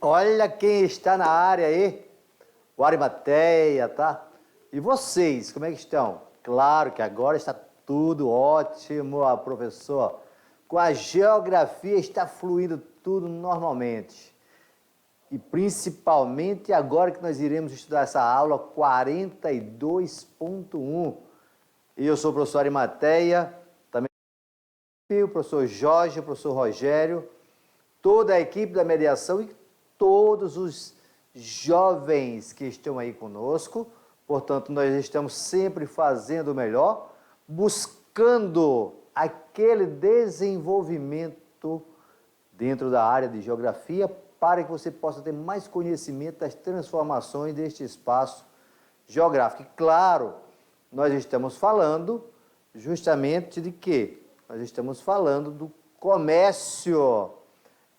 Olha quem está na área aí, o Arimateia, tá? E vocês, como é que estão? Claro que agora está tudo ótimo, professor. Com a geografia está fluindo tudo normalmente. E principalmente agora que nós iremos estudar essa aula 42.1. Eu sou o professor Arimateia, também o professor Jorge, o professor Rogério, toda a equipe da mediação e todos os jovens que estão aí conosco. Portanto, nós estamos sempre fazendo o melhor, buscando aquele desenvolvimento dentro da área de geografia para que você possa ter mais conhecimento das transformações deste espaço geográfico. E, claro, nós estamos falando justamente de quê? Nós estamos falando do comércio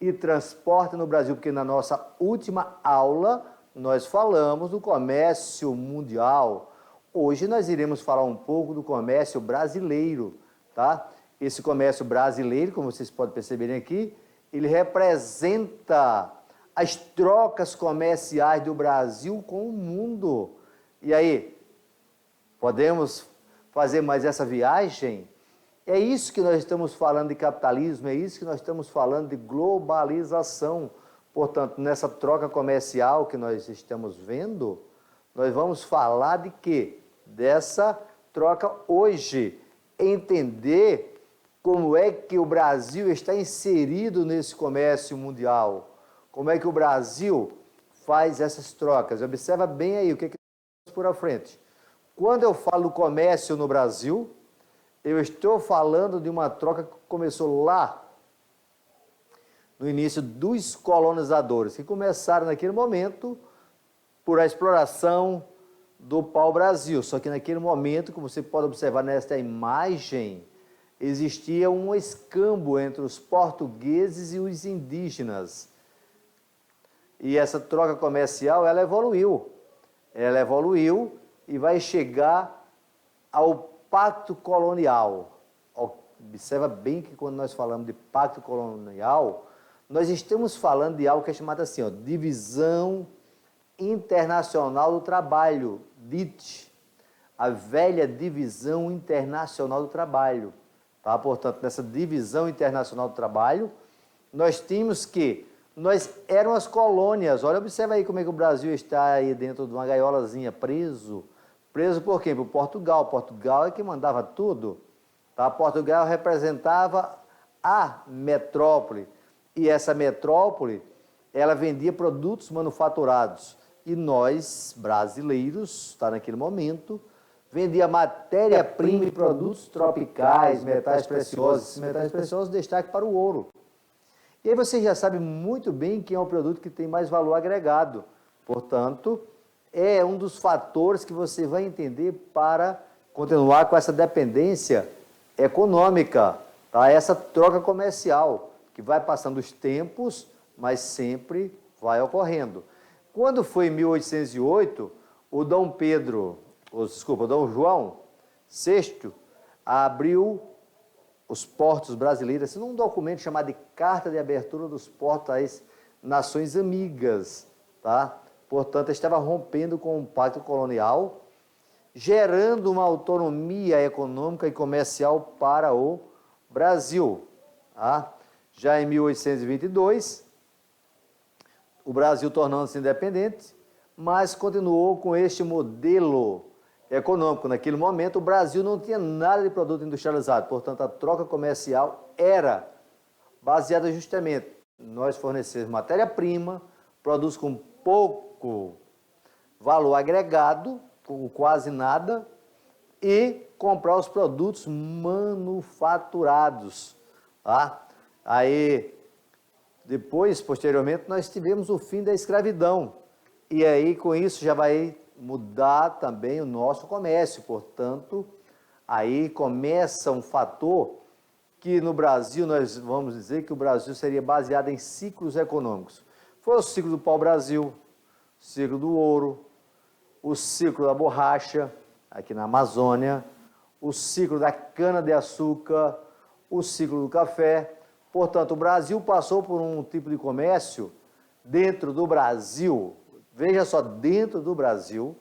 e transporte no Brasil, porque na nossa última aula nós falamos do comércio mundial. Hoje nós iremos falar um pouco do comércio brasileiro, tá? Esse comércio brasileiro, como vocês podem perceberem aqui, ele representa as trocas comerciais do Brasil com o mundo. E aí, podemos fazer mais essa viagem? É isso que nós estamos falando de capitalismo, é isso que nós estamos falando de globalização. Portanto, nessa troca comercial que nós estamos vendo, nós vamos falar de quê? Dessa troca hoje. Entender como é que o Brasil está inserido nesse comércio mundial. Como é que o Brasil faz essas trocas. Observa bem aí o que temos por à frente. Quando eu falo comércio no Brasil, eu estou falando de uma troca que começou lá no início dos colonizadores, que começaram naquele momento por a exploração do pau-brasil. Só que naquele momento, como você pode observar nesta imagem, existia um escambo entre os portugueses e os indígenas. E essa troca comercial, ela evoluiu. Ela evoluiu e vai chegar ao pacto colonial. Observa bem que quando nós falamos de pacto colonial, nós estamos falando de algo que é chamado assim, ó, Divisão Internacional do Trabalho, DIT, a velha Divisão Internacional do Trabalho. Tá? Portanto, nessa Divisão Internacional do Trabalho, nós tínhamos que, nós éramos as colônias, olha, observa aí como é que o Brasil está aí dentro de uma gaiolazinha, preso. Preso por quem? Por Portugal. Portugal é que mandava tudo. Tá? Portugal representava a metrópole. E essa metrópole, ela vendia produtos manufaturados. E nós, brasileiros, tá, naquele momento, vendia matéria-prima e produtos tropicais, metais preciosos. Esses metais preciosos, destaque para o ouro. E aí você já sabe muito bem que é um produto que tem mais valor agregado. Portanto, é um dos fatores que você vai entender para continuar com essa dependência econômica, tá? Essa troca comercial, que vai passando os tempos, mas sempre vai ocorrendo. Quando foi em 1808, o Dom João VI abriu os portos brasileiros, num documento chamado de Carta de Abertura dos Portos às Nações Amigas, tá? Portanto, estava rompendo com o pacto colonial, gerando uma autonomia econômica e comercial para o Brasil. Tá? Já em 1822, o Brasil tornando-se independente, mas continuou com este modelo econômico. Naquele momento, o Brasil não tinha nada de produto industrializado, portanto, a troca comercial era baseada justamente em nós fornecermos matéria-prima, produtos com pouco valor agregado, com quase nada, e comprar os produtos manufaturados. Tá? Aí, depois, posteriormente, nós tivemos o fim da escravidão. E aí, com isso, já vai mudar também o nosso comércio. Portanto, aí começa um fator que no Brasil, nós vamos dizer que o Brasil seria baseado em ciclos econômicos. Foi o ciclo do pau-brasil, o ciclo do ouro, o ciclo da borracha, aqui na Amazônia, o ciclo da cana-de-açúcar, o ciclo do café. Portanto, o Brasil passou por um tipo de comércio dentro do Brasil, veja só, dentro do Brasil,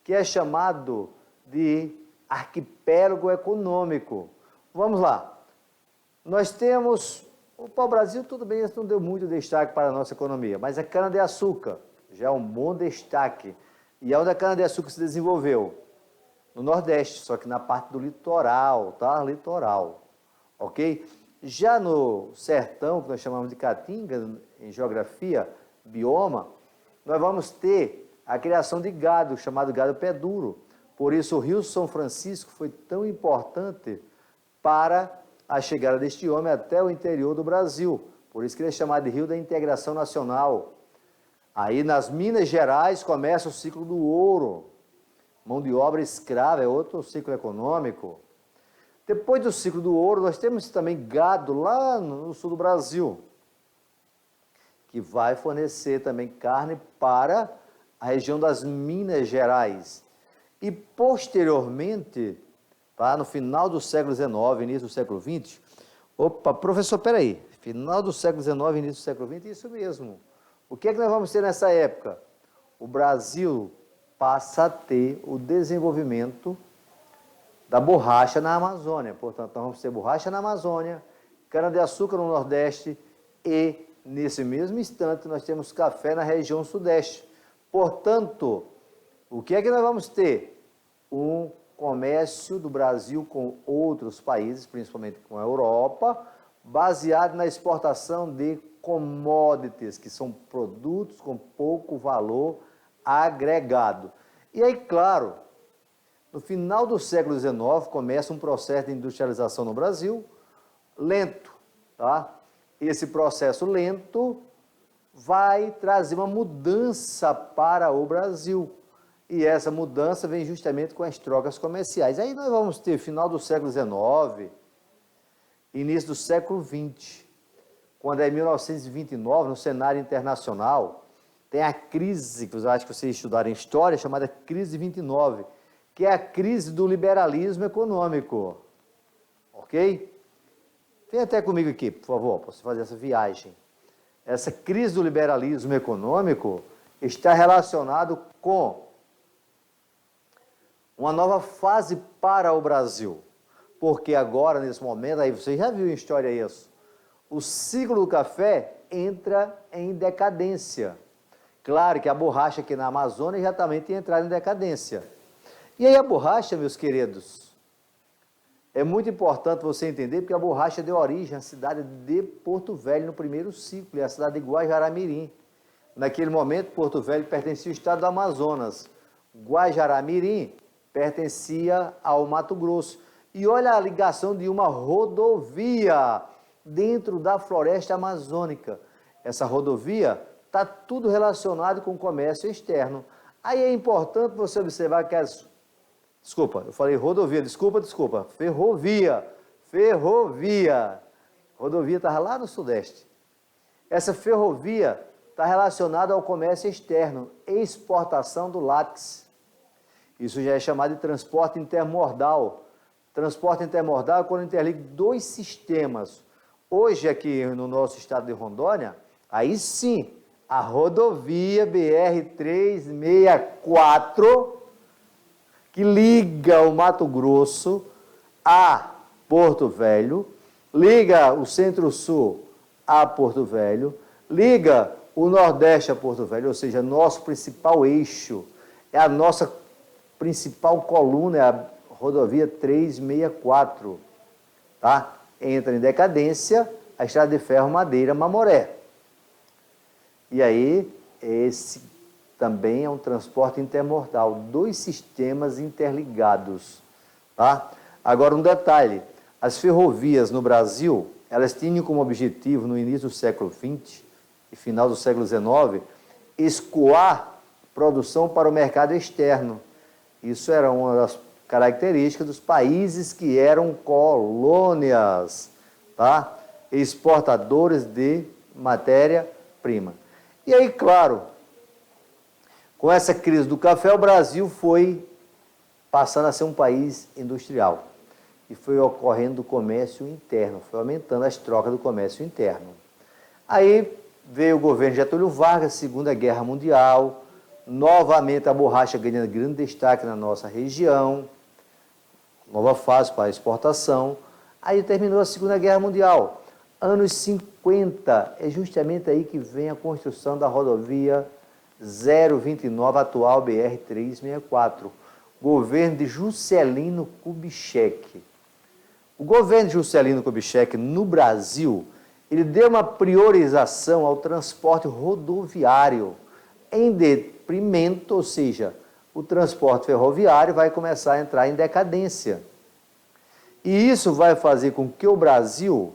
que é chamado de arquipélago econômico. Vamos lá. Nós temos, o pau-brasil, tudo bem, isso não deu muito destaque para a nossa economia, mas a cana-de-açúcar já é um bom destaque. E é onde a cana-de-açúcar se desenvolveu? No Nordeste, só que na parte do litoral, tá? Litoral, ok? Já no sertão, que nós chamamos de caatinga, em geografia, bioma, nós vamos ter a criação de gado, chamado gado pé duro. Por isso o Rio São Francisco foi tão importante para a chegada deste homem até o interior do Brasil. Por isso que ele é chamado de Rio da Integração Nacional. Aí nas Minas Gerais começa o ciclo do ouro. Mão de obra escrava é outro ciclo econômico. Depois do ciclo do ouro, nós temos também gado lá no sul do Brasil, que vai fornecer também carne para a região das Minas Gerais. E posteriormente, tá, no final do século XIX, início do século XX, opa, professor, peraí, final do século XIX, início do século XX, isso mesmo. O que é que nós vamos ter nessa época? O Brasil passa a ter o desenvolvimento da borracha na Amazônia. Portanto, nós vamos ter borracha na Amazônia, cana-de-açúcar no Nordeste e, nesse mesmo instante, nós temos café na região Sudeste. Portanto, o que é que nós vamos ter? Um comércio do Brasil com outros países, principalmente com a Europa, baseado na exportação de commodities, que são produtos com pouco valor agregado. E aí, claro, no final do século XIX, começa um processo de industrialização no Brasil, lento, tá? Esse processo lento vai trazer uma mudança para o Brasil. E essa mudança vem justamente com as trocas comerciais. Aí nós vamos ter final do século XIX, início do século XX, quando é 1929, no cenário internacional, tem a crise, que eu acho que vocês estudaram em história, chamada crise de 29, que é a crise do liberalismo econômico, ok? Vem até comigo aqui, por favor, para você fazer essa viagem. Essa crise do liberalismo econômico está relacionado com uma nova fase para o Brasil, porque agora, nesse momento, aí você já viu em história isso, o ciclo do café entra em decadência. Claro que a borracha aqui na Amazônia já também tem entrado em decadência. E aí a borracha, meus queridos, é muito importante você entender, porque a borracha deu origem à cidade de Porto Velho no primeiro ciclo, e a cidade de Guajará-Mirim. Naquele momento, Porto Velho pertencia ao estado do Amazonas. Guajará-Mirim pertencia ao Mato Grosso. E olha a ligação de uma rodovia dentro da floresta amazônica. Essa rodovia está tudo relacionado com o comércio externo. Aí é importante você observar que Desculpa, eu falei rodovia, desculpa. Ferrovia. Rodovia estava lá no Sudeste. Essa ferrovia está relacionada ao comércio externo, exportação do látex. Isso já é chamado de transporte intermodal. Transporte intermodal é quando interliga dois sistemas. Hoje, aqui no nosso estado de Rondônia, aí sim, a rodovia BR-364, que liga o Mato Grosso a Porto Velho, liga o Centro-Sul a Porto Velho, liga o Nordeste a Porto Velho, ou seja, nosso principal eixo, é a nossa principal coluna, é a rodovia 364, tá? Entra em decadência a estrada de ferro Madeira Mamoré. E aí, esse também é um transporte intermodal, dois sistemas interligados, tá? Agora, um detalhe, as ferrovias no Brasil, elas tinham como objetivo, no início do século XX e final do século XIX, escoar produção para o mercado externo. Isso era uma das características dos países que eram colônias, tá? Exportadores de matéria-prima. E aí, claro, com essa crise do café, o Brasil foi passando a ser um país industrial. E foi ocorrendo o comércio interno, foi aumentando as trocas do comércio interno. Aí Veio o governo Getúlio Vargas, Segunda Guerra Mundial, novamente a borracha ganhando grande destaque na nossa região, nova fase para a exportação. Aí terminou a Segunda Guerra Mundial. Anos 50, é justamente aí que vem a construção da rodovia 029, atual BR-364, governo de Juscelino Kubitschek. O governo de Juscelino Kubitschek no Brasil, ele deu uma priorização ao transporte rodoviário, em detrimento, ou seja, o transporte ferroviário vai começar a entrar em decadência. E isso vai fazer com que o Brasil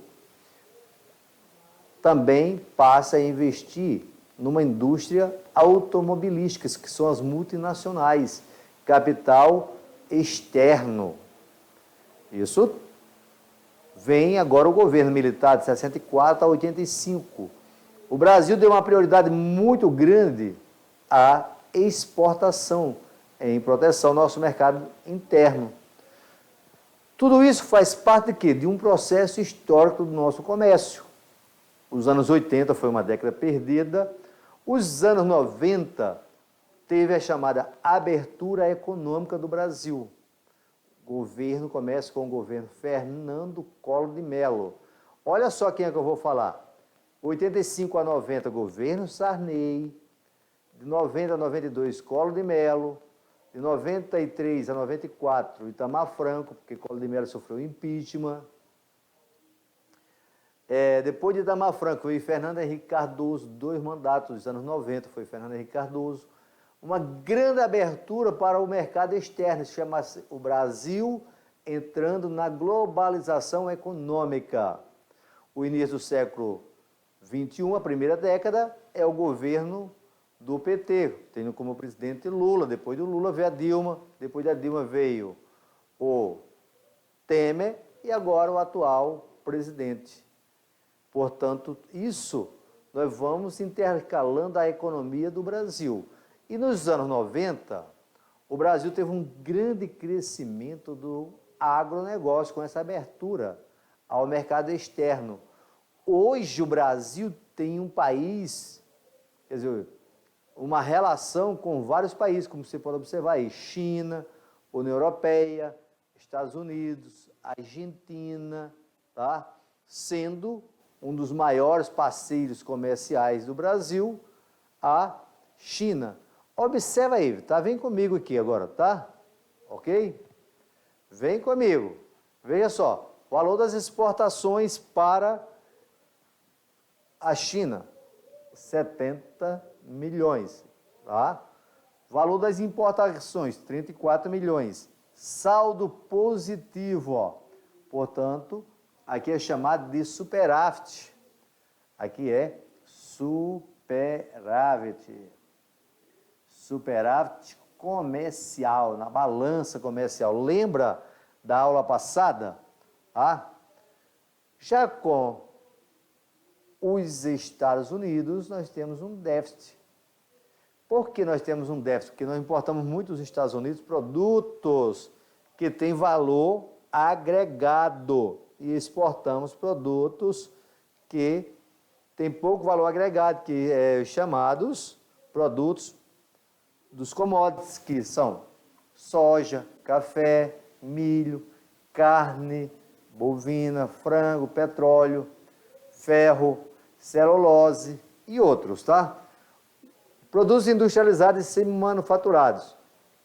também passe a investir numa indústria automobilística, que são as multinacionais, capital externo. Isso vem agora o governo militar de 64 a 85. O Brasil deu uma prioridade muito grande à exportação, em proteção ao nosso mercado interno. Tudo isso faz parte de quê? De um processo histórico do nosso comércio. Os anos 80 foi uma década perdida. Os anos 90 teve a chamada abertura econômica do Brasil. O governo começa com o governo Fernando Collor de Mello. Olha só quem é que eu vou falar. 85 a 90, governo Sarney. De 90 a 92, Collor de Mello. De 93 a 94, Itamar Franco, porque Collor de Mello sofreu impeachment. Depois de Itamar Franco, veio Fernando Henrique Cardoso, 2 mandatos dos anos 90, foi Fernando Henrique Cardoso. Uma grande abertura para o mercado externo, se chama o Brasil entrando na globalização econômica. O início do século XXI, a primeira década, é o governo do PT, tendo como presidente Lula. Depois do Lula veio a Dilma, depois da Dilma veio o Temer e agora o atual presidente. Portanto, isso nós vamos intercalando a economia do Brasil. E nos anos 90, o Brasil teve um grande crescimento do agronegócio, com essa abertura ao mercado externo. Hoje o Brasil tem um país, quer dizer, uma relação com vários países, como você pode observar aí, China, União Europeia, Estados Unidos, Argentina, tá? Sendo um dos maiores parceiros comerciais do Brasil, a China. Observa aí, tá? Vem comigo aqui agora, tá? Ok? Vem comigo. Veja só, o valor das exportações para a China, 70 milhões, tá? Valor das importações, 34 milhões. Saldo positivo, ó. Portanto, aqui é chamado de superávit. Aqui é superávit. Superávit comercial, na balança comercial. Lembra da aula passada? Ah? Já com os Estados Unidos, nós temos um déficit. Por que nós temos um déficit? Porque nós importamos muito dos Estados Unidos produtos que têm valor agregado e exportamos produtos que têm pouco valor agregado, que é chamados produtos dos commodities, que são soja, café, milho, carne bovina, frango, petróleo, ferro, celulose e outros, tá? Produtos industrializados e semi-manufaturados.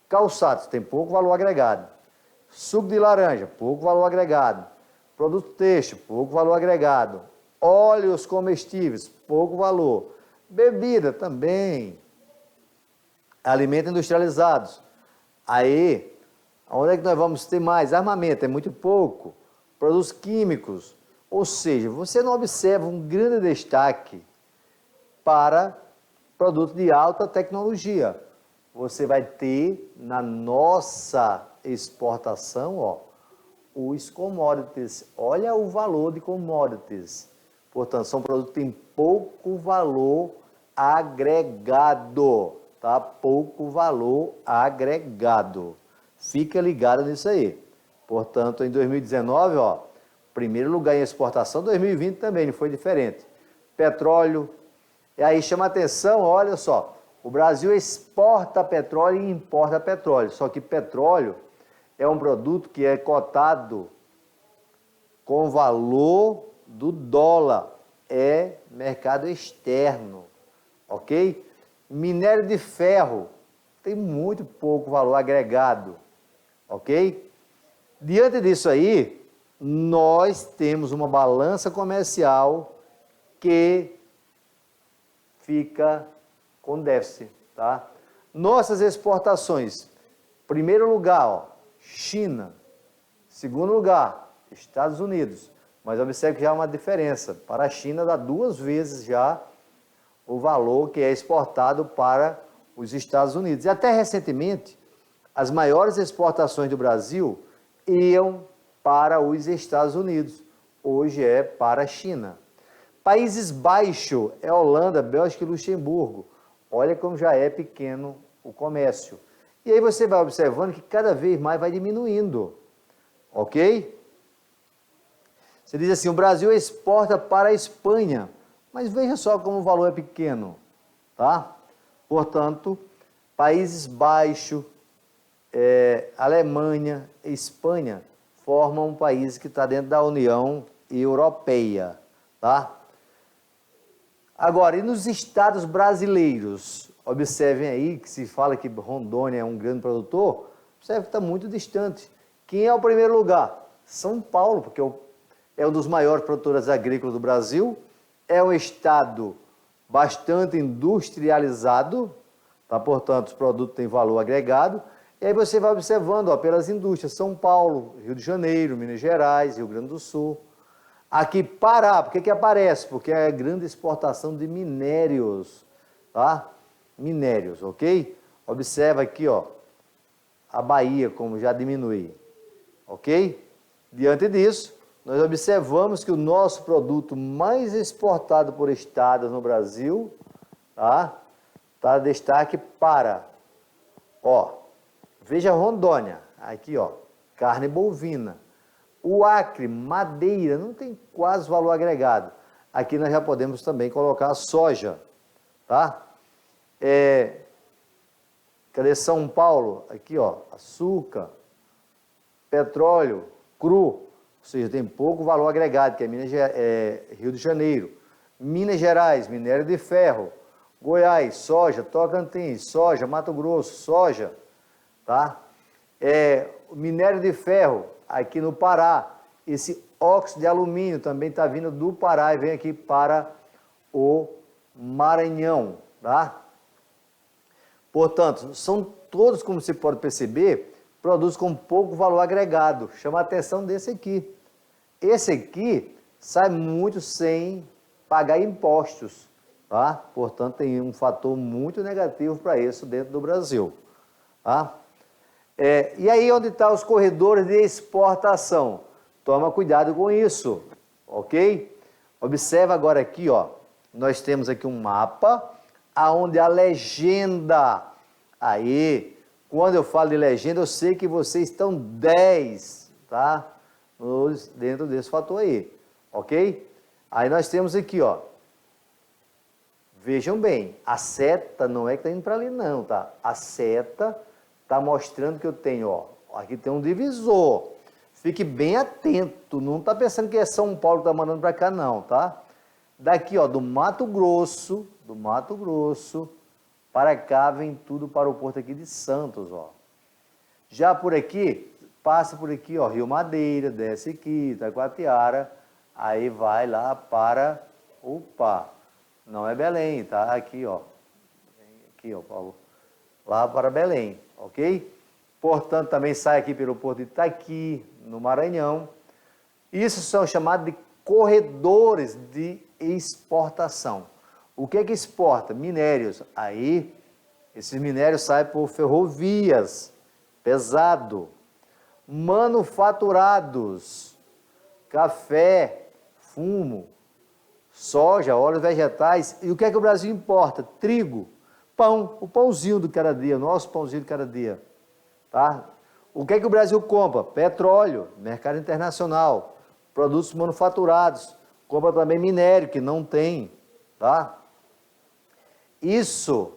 Calçados, tem pouco valor agregado. Suco de laranja, pouco valor agregado. Produto têxtil, pouco valor agregado. Óleos comestíveis, pouco valor. Bebida também. Alimentos industrializados. Aí, onde é que nós vamos ter mais? Armamento, é muito pouco. Produtos químicos. Ou seja, você não observa um grande destaque para produtos de alta tecnologia. Você vai ter na nossa exportação, ó, os commodities. Olha o valor de commodities. Portanto, são produtos que têm pouco valor agregado, tá? Pouco valor agregado. Fica ligado nisso aí. Portanto, em 2019, ó, primeiro lugar em exportação, 2020 também não foi diferente. Petróleo, E aí chama atenção, olha só, o Brasil exporta petróleo e importa petróleo, só que petróleo é um produto que é cotado com o valor do dólar, é mercado externo, ok? Minério de ferro tem muito pouco valor agregado, ok? Diante disso aí, nós temos uma balança comercial que fica com déficit, tá? Nossas exportações, primeiro lugar, ó, China, segundo lugar, Estados Unidos, mas observe que já há uma diferença, para a China dá 2 vezes já o valor que é exportado para os Estados Unidos. E até recentemente, as maiores exportações do Brasil iam para os Estados Unidos, hoje é para a China. Países Baixos é Holanda, Bélgica e Luxemburgo. Olha como já é pequeno o comércio. E aí você vai observando que cada vez mais vai diminuindo, ok? Você diz assim, o Brasil exporta para a Espanha, mas veja só como o valor é pequeno, tá? Portanto, Países Baixos, Alemanha e Espanha formam um país que está dentro da União Europeia, tá? Agora, e nos estados brasileiros? Observem aí que se fala que Rondônia é um grande produtor, observe que está muito distante. Quem é o primeiro lugar? São Paulo, porque é um dos maiores produtores agrícolas do Brasil, é um estado bastante industrializado, tá? Portanto, os produtos têm valor agregado, e aí você vai observando, ó, pelas indústrias, São Paulo, Rio de Janeiro, Minas Gerais, Rio Grande do Sul. Aqui Pará, por que aparece? Porque é a grande exportação de minérios, tá? Minérios, ok? Observa aqui, ó, a Bahia como já diminui, ok? Diante disso, nós observamos que o nosso produto mais exportado por estados no Brasil, tá? Tá destaque para, ó, veja Rondônia, aqui, ó, carne bovina. O Acre, madeira, não tem quase valor agregado. Aqui nós já podemos também colocar a soja, tá? Cadê São Paulo? Aqui, ó, açúcar, petróleo, cru, ou seja, tem pouco valor agregado, que é Rio de Janeiro. Minas Gerais, minério de ferro. Goiás, soja. Tocantins, soja. Mato Grosso, soja, tá? Minério de ferro, aqui no Pará, esse óxido de alumínio também está vindo do Pará e vem aqui para o Maranhão, tá? Portanto, são todos, como você pode perceber, produtos com pouco valor agregado. Chama a atenção desse aqui. Esse aqui sai muito sem pagar impostos, tá? Portanto, tem um fator muito negativo para isso dentro do Brasil, tá? E aí onde estão os corredores de exportação? Toma cuidado com isso, ok? Observa agora aqui, ó, nós temos aqui um mapa, aonde a legenda, aí, quando eu falo de legenda, eu sei que vocês estão 10, tá? Dentro desse fator aí, ok? Aí nós temos aqui, ó, vejam bem, a seta não é que está indo para ali não, tá? A seta está mostrando que eu tenho, ó, aqui tem um divisor. Fique bem atento, não está pensando que é São Paulo que está mandando para cá não, tá? Daqui, ó, do Mato Grosso, para cá vem tudo para o porto aqui de Santos, ó. Já por aqui, passa por aqui, ó, Rio Madeira, desce aqui, Itacoatiara, aí vai lá para, opa, não é Belém, tá? Aqui, ó, Paulo, lá para Belém, ok? Portanto, também sai aqui pelo porto de Itaqui, no Maranhão. Isso são chamados de corredores de exportação. O que é que exporta? Minérios. Aí, esses minérios saem por ferrovias, pesado. Manufaturados, café, fumo, soja, óleos vegetais. E o que é que o Brasil importa? Trigo, pão, o pãozinho do cada dia, nosso pãozinho do cada dia. Tá? O que é que o Brasil compra? Petróleo, mercado internacional, produtos manufaturados, compra também minério, que não tem, tá? Isso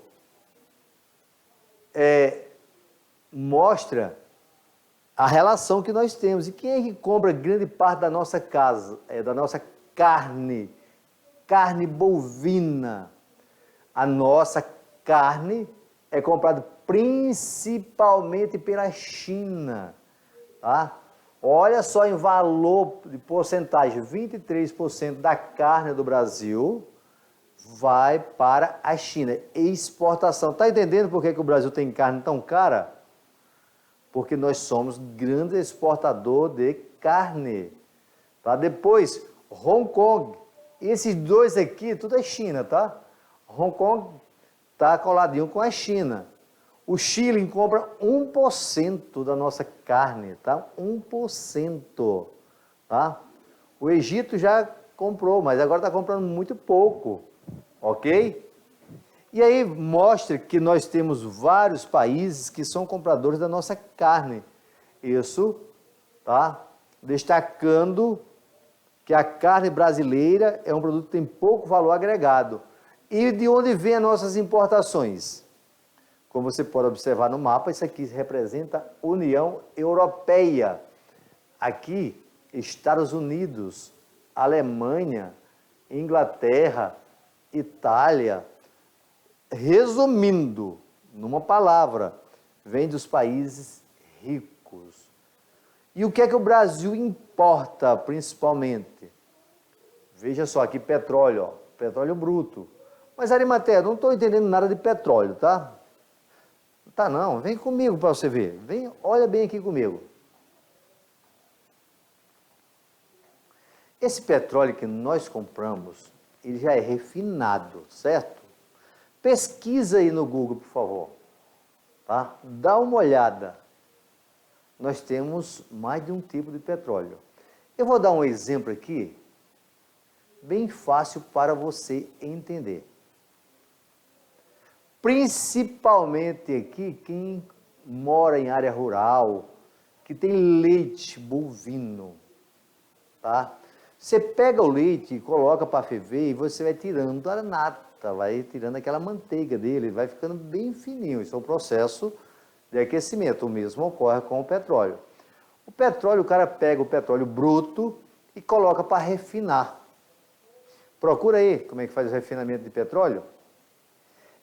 mostra a relação que nós temos. E quem é que compra grande parte da nossa casa, da nossa carne bovina? A nossa carne é comprada principalmente pela China, tá? Olha só em valor de porcentagem, 23% da carne do Brasil vai para a China. Exportação. Tá entendendo por que o Brasil tem carne tão cara? Porque nós somos grande exportador de carne. Tá? Depois, Hong Kong. Esses dois aqui, tudo é China, tá? Hong Kong está coladinho com a China. O Chile compra 1% da nossa carne, tá? 1%, tá? O Egito já comprou, mas agora está comprando muito pouco, ok? E aí mostra que nós temos vários países que são compradores da nossa carne. Isso, tá? Destacando que a carne brasileira é um produto que tem pouco valor agregado. E de onde vêm as nossas importações? Como você pode observar no mapa, isso aqui representa União Europeia. Aqui, Estados Unidos, Alemanha, Inglaterra, Itália. Resumindo, numa palavra, vem dos países ricos. E o que é que o Brasil importa, principalmente? Veja só, aqui petróleo, ó, petróleo bruto. Mas, Arimateia, não estou entendendo nada de petróleo, tá? Tá não, vem comigo para você ver. Vem, olha bem aqui comigo. Esse petróleo que nós compramos, ele já é refinado, certo? Pesquisa aí no Google, por favor. Tá? Dá uma olhada. Nós temos mais de um tipo de petróleo. Eu vou dar um exemplo aqui, bem fácil para você entender. Principalmente aqui, quem mora em área rural, que tem leite bovino, tá? Você pega o leite e coloca para ferver e você vai tirando a nata, vai tirando aquela manteiga dele, vai ficando bem fininho. Isso é um processo de aquecimento. O mesmo ocorre com o petróleo. O petróleo, o cara pega o petróleo bruto e coloca para refinar. Procura aí como é que faz o refinamento de petróleo.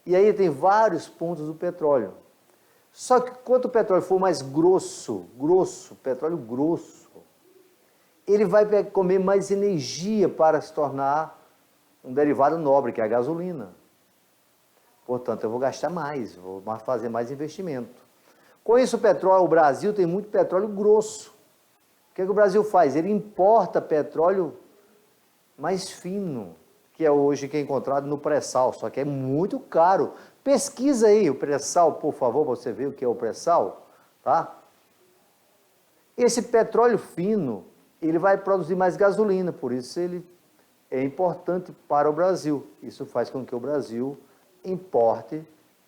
E aí tem vários pontos do petróleo. Só que quanto o petróleo for mais grosso, petróleo grosso, ele vai comer mais energia para se tornar um derivado nobre, que é a gasolina. Portanto, eu vou gastar mais, vou fazer mais investimento. Com isso, o Brasil tem muito petróleo grosso. O que é que o Brasil faz? Ele importa petróleo mais fino, que é hoje que é encontrado no pré-sal, só que é muito caro. Pesquisa aí o pré-sal, por favor, para você ver o que é o pré-sal, tá? Esse petróleo fino, ele vai produzir mais gasolina, por isso ele é importante para o Brasil. Isso faz com que o Brasil importe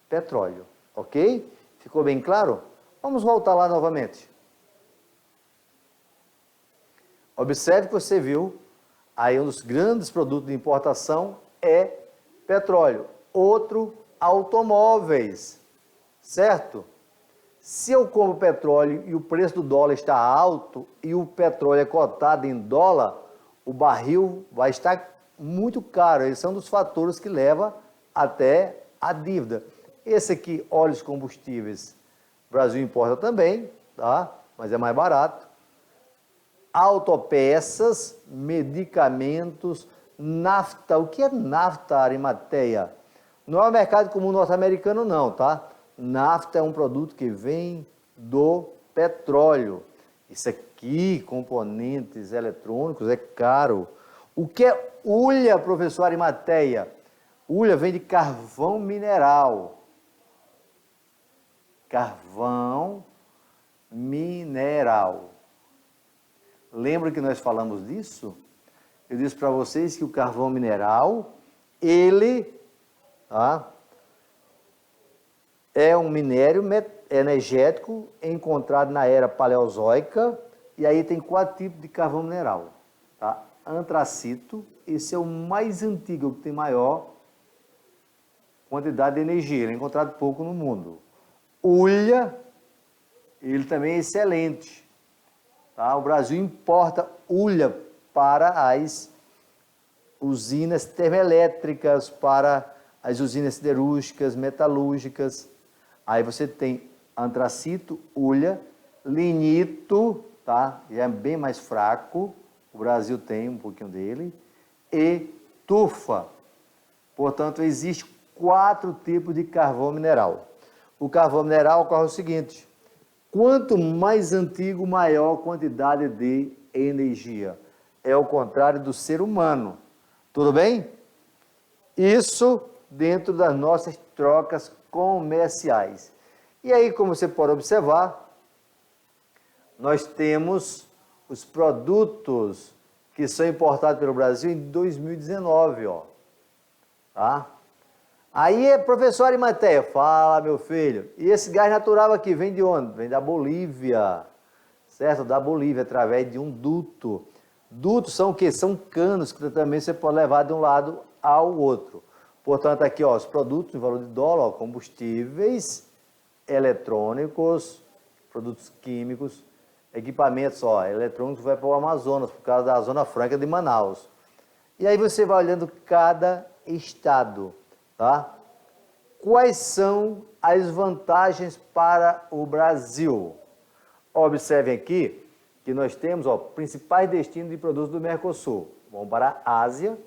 petróleo, ok? Ficou bem claro? Vamos voltar lá novamente. Observe que você viu, aí um dos grandes produtos de importação é petróleo. Outro, automóveis, certo? Se eu compro petróleo e o preço do dólar está alto e o petróleo é cotado em dólar, o barril vai estar muito caro. Esse é um dos fatores que leva até a dívida. Esse aqui, óleos combustíveis, o Brasil importa também, tá? Mas é mais barato. Autopeças, medicamentos, nafta. O que é nafta, Arimateia? Não é o mercado comum norte-americano não, tá? Nafta é um produto que vem do petróleo. Isso aqui, componentes eletrônicos, é caro. O que é hulha, professor Arimateia? Hulha vem de carvão mineral. Carvão mineral. Lembra que nós falamos disso? Eu disse para vocês que o carvão mineral, ele, tá, é um minério energético encontrado na era paleozoica, e aí tem 4 tipos de carvão mineral. Tá? Antracito, esse é o mais antigo, que tem maior quantidade de energia, ele é encontrado pouco no mundo. Hulha, ele também é excelente. Tá? O Brasil importa hulha para as usinas termoelétricas, para as usinas siderúrgicas, metalúrgicas. Aí você tem antracito, hulha, lignito, tá? Já é bem mais fraco, o Brasil tem um pouquinho dele, e tufa. Portanto, existe 4 tipos de carvão mineral. O carvão mineral ocorre o seguinte: quanto mais antigo, maior a quantidade de energia. É o contrário do ser humano. Tudo bem? Isso dentro das nossas trocas comerciais. E aí, como você pode observar, nós temos os produtos que são importados pelo Brasil em 2019, ó. Tá? Aí, professor Arimateia, fala, meu filho, e esse gás natural aqui vem de onde? Vem da Bolívia, certo? Da Bolívia, através de um duto. Dutos são o quê? São canos que também você pode levar de um lado ao outro. Portanto, aqui, ó, os produtos em valor de dólar, ó, combustíveis, eletrônicos, produtos químicos, equipamentos, ó, eletrônicos vai para o Amazonas, por causa da Zona Franca de Manaus. E aí você vai olhando cada estado, tá? Quais são as vantagens para o Brasil? Observem aqui que nós temos, ó, principais destinos de produtos do Mercosul. Vamos para a Ásia,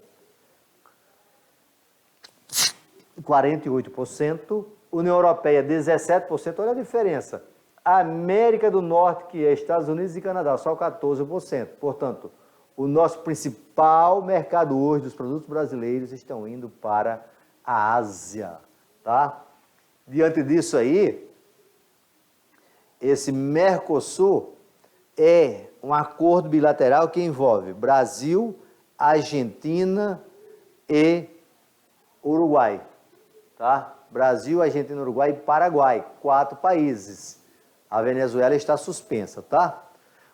48%, União Europeia, 17%, olha a diferença. América do Norte, que é Estados Unidos e Canadá, só 14%. Portanto, o nosso principal mercado hoje dos produtos brasileiros estão indo para a Ásia, tá? Diante disso aí, esse Mercosul é um acordo bilateral que envolve Brasil, Argentina e Uruguai, tá? Brasil, Argentina, Uruguai e Paraguai, 4 países. A Venezuela está suspensa, tá?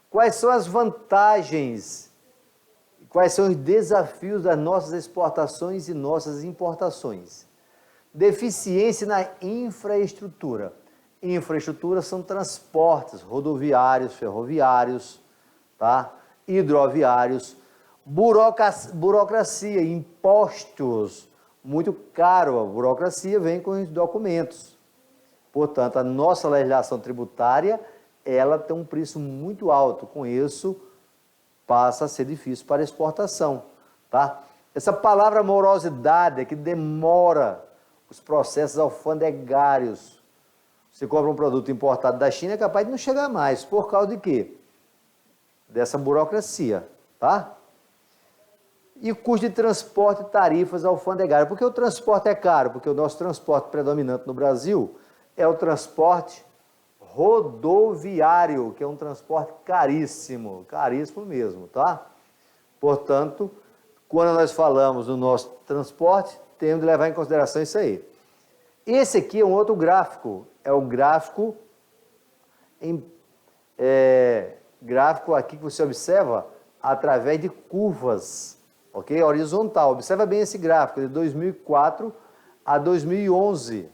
Quais são as vantagens, quais são os desafios das nossas exportações e nossas importações? Deficiência na infraestrutura. Infraestrutura são transportes rodoviários, ferroviários, tá? Hidroviários, burocracia, impostos, muito caro. A burocracia vem com os documentos. Portanto, a nossa legislação tributária, ela tem um preço muito alto. Com isso, passa a ser difícil para exportação, tá? Essa palavra morosidade é que demora os processos alfandegários. Você compra um produto importado da China, é capaz de não chegar mais. Por causa de quê? Dessa burocracia, tá? E o custo de transporte e tarifas alfandegárias. Por que o transporte é caro? Porque o nosso transporte predominante no Brasil é o transporte rodoviário, que é um transporte caríssimo, caríssimo mesmo, tá? Portanto, quando nós falamos do nosso transporte, temos de levar em consideração isso aí. Esse aqui é um outro gráfico, é o gráfico, gráfico aqui que você observa através de curvas, ok? Horizontal. Observa bem esse gráfico, de 2004 a 2011.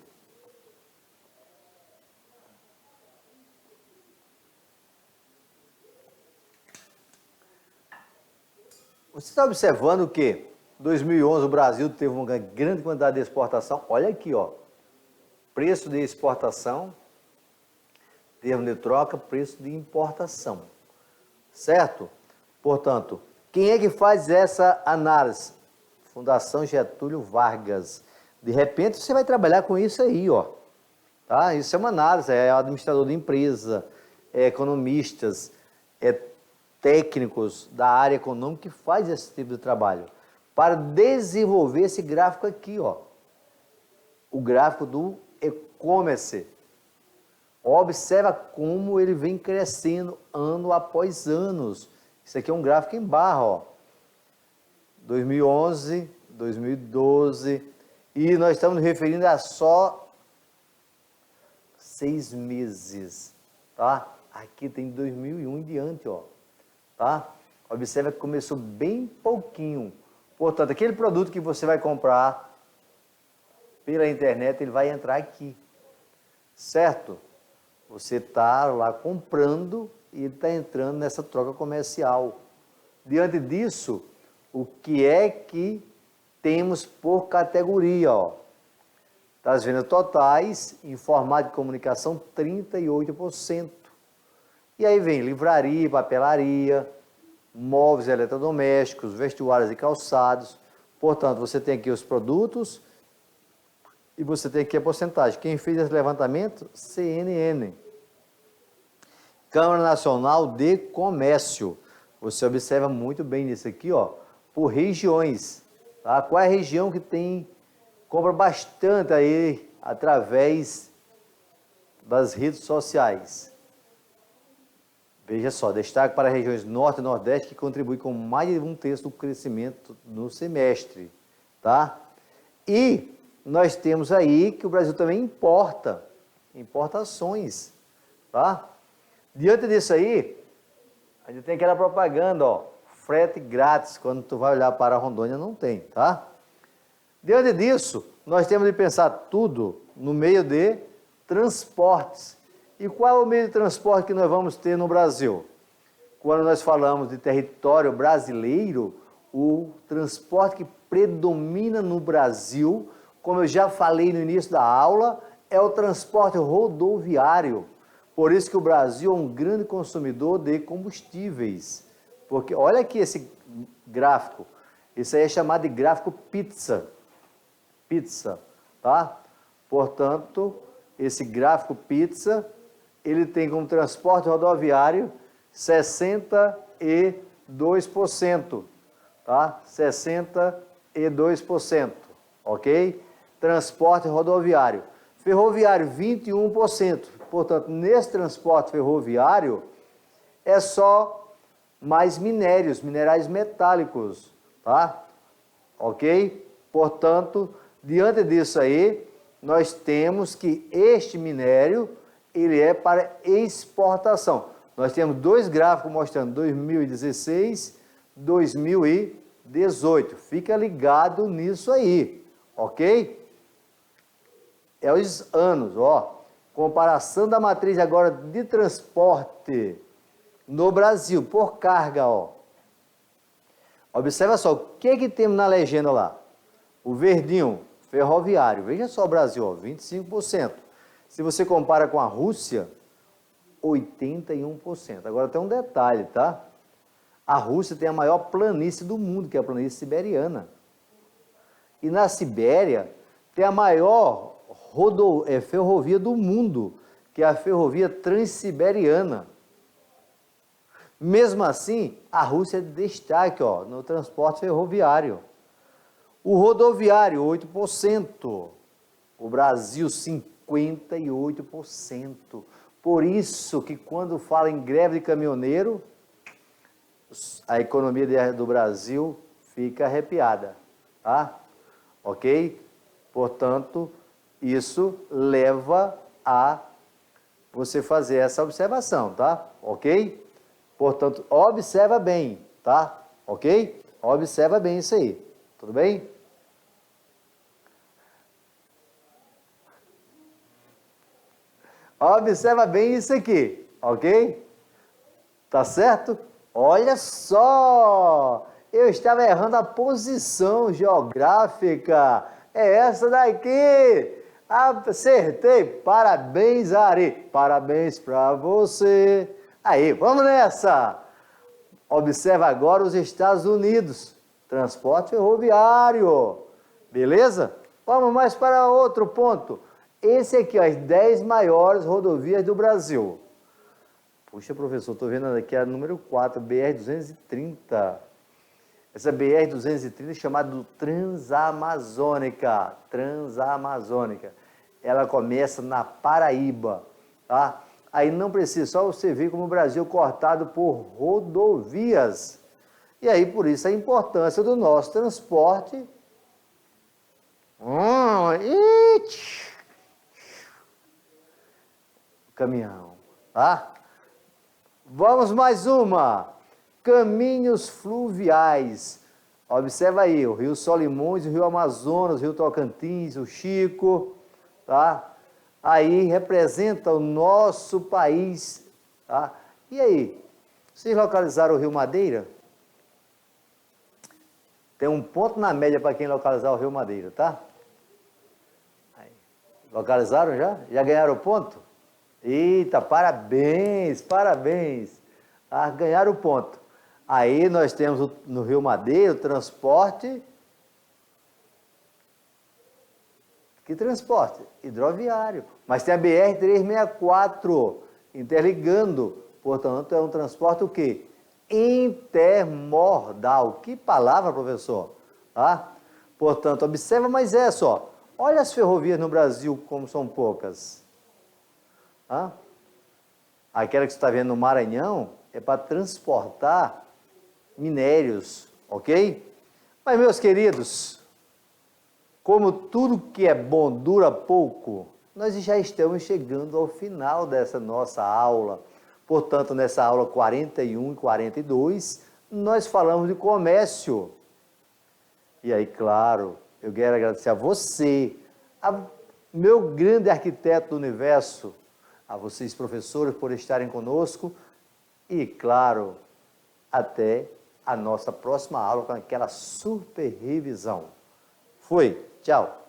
Você está observando que em 2011 o Brasil teve uma grande quantidade de exportação. Olha aqui, ó. Preço de exportação, termo de troca, preço de importação. Certo? Portanto, quem é que faz essa análise? Fundação Getúlio Vargas. De repente você vai trabalhar com isso aí, ó. Tá? Isso é uma análise, é administrador de empresa, é economistas, é técnicos da área econômica que faz esse tipo de trabalho para desenvolver esse gráfico aqui, ó. O gráfico do e-commerce. Observa como ele vem crescendo ano após ano. Isso aqui é um gráfico em barra, ó. 2011, 2012, e nós estamos nos referindo a só 6 meses, tá? Aqui tem 2001 em diante, ó. Tá? Observa que começou bem pouquinho. Portanto, aquele produto que você vai comprar pela internet, ele vai entrar aqui, certo? Você está lá comprando e ele está entrando nessa troca comercial. Diante disso, o que é que temos por categoria, ó? Das vendas totais, informática e comunicação, 38%. E aí vem livraria, papelaria, móveis eletrodomésticos, vestuários e calçados. Portanto, você tem aqui os produtos e você tem aqui a porcentagem. Quem fez esse levantamento? CNN. Câmara Nacional de Comércio. Você observa muito bem nisso aqui, ó, por regiões. Tá? Qual é a região que compra bastante aí através das redes sociais? Veja só, destaque para regiões Norte e Nordeste, que contribuem com mais de 1/3 do crescimento no semestre, tá? E nós temos aí que o Brasil também importações, tá? Diante disso aí, a gente tem aquela propaganda, ó, frete grátis, quando tu vai olhar para a Rondônia não tem, tá? Diante disso, nós temos de pensar tudo no meio de transportes. E qual é o meio de transporte que nós vamos ter no Brasil? Quando nós falamos de território brasileiro, o transporte que predomina no Brasil, como eu já falei no início da aula, é o transporte rodoviário. Por isso que o Brasil é um grande consumidor de combustíveis. Porque olha aqui esse gráfico. Isso aí é chamado de gráfico pizza. Pizza, tá? Portanto, esse gráfico pizza, ele tem como transporte rodoviário 62%, tá? 62%, ok? Transporte rodoviário. Ferroviário, 21%. Portanto, nesse transporte ferroviário, é só mais minérios, minerais metálicos, tá? Ok? Portanto, diante disso aí, nós temos que este minério, ele é para exportação. Nós temos dois gráficos mostrando 2016, 2018. Fica ligado nisso aí, ok? É os anos, ó. Comparação da matriz agora de transporte no Brasil, por carga, ó. Observa só, o que temos na legenda lá? O verdinho, ferroviário. Veja só o Brasil, ó, 25%. Se você compara com a Rússia, 81%. Agora tem um detalhe, tá? A Rússia tem a maior planície do mundo, que é a planície siberiana. E na Sibéria tem a maior ferrovia do mundo, que é a ferrovia Transiberiana. Mesmo assim, a Rússia é de destaque, ó, no transporte ferroviário. O rodoviário, 8%. O Brasil, 58%. Por isso que quando fala em greve de caminhoneiro, a economia do Brasil fica arrepiada, tá? Ok? Portanto, isso leva a você fazer essa observação, tá? Ok? Portanto, observa bem, tá? Ok? Observa bem isso aí, tudo bem? Observa bem isso aqui, ok? Tá certo? Olha só! Eu estava errando a posição geográfica. É essa daqui! Acertei! Parabéns, Ari! Parabéns para você! Aí, vamos nessa! Observa agora os Estados Unidos. Transporte ferroviário. Beleza? Vamos mais para outro ponto. Esse aqui, ó, as 10 maiores rodovias do Brasil. Puxa, professor, estou vendo aqui a número 4, BR-230. Essa BR-230 é chamada Transamazônica. Transamazônica. Ela começa na Paraíba, tá? Aí não precisa, só você ver como o Brasil é cortado por rodovias. E aí, por isso, a importância do nosso transporte. Caminhão, tá? Vamos mais uma. Caminhos fluviais. Observa aí, o Rio Solimões, o Rio Amazonas, o Rio Tocantins, o Chico, tá? Aí representa o nosso país, tá? E aí, vocês localizaram o Rio Madeira? Tem um ponto na média para quem localizar o Rio Madeira, tá? Aí. Localizaram já? Já ganharam o ponto? Eita, parabéns, parabéns. Ah, ganharam o ponto. Aí nós temos no Rio Madeira o transporte. Que transporte? Hidroviário. Mas tem a BR-364 interligando. Portanto, é um transporte o quê? Intermodal. Que palavra, professor? Ah, portanto, observa, mas é só. Olha as ferrovias no Brasil como são poucas. Ah? Aquela que você está vendo no Maranhão é para transportar minérios, ok? Mas, meus queridos, como tudo que é bom dura pouco, nós já estamos chegando ao final dessa nossa aula. Portanto, nessa aula 41 e 42, nós falamos de comércio. E aí, claro, eu quero agradecer a você, meu grande arquiteto do universo, a vocês, professores, por estarem conosco. E, claro, até a nossa próxima aula com aquela super revisão. Fui, tchau.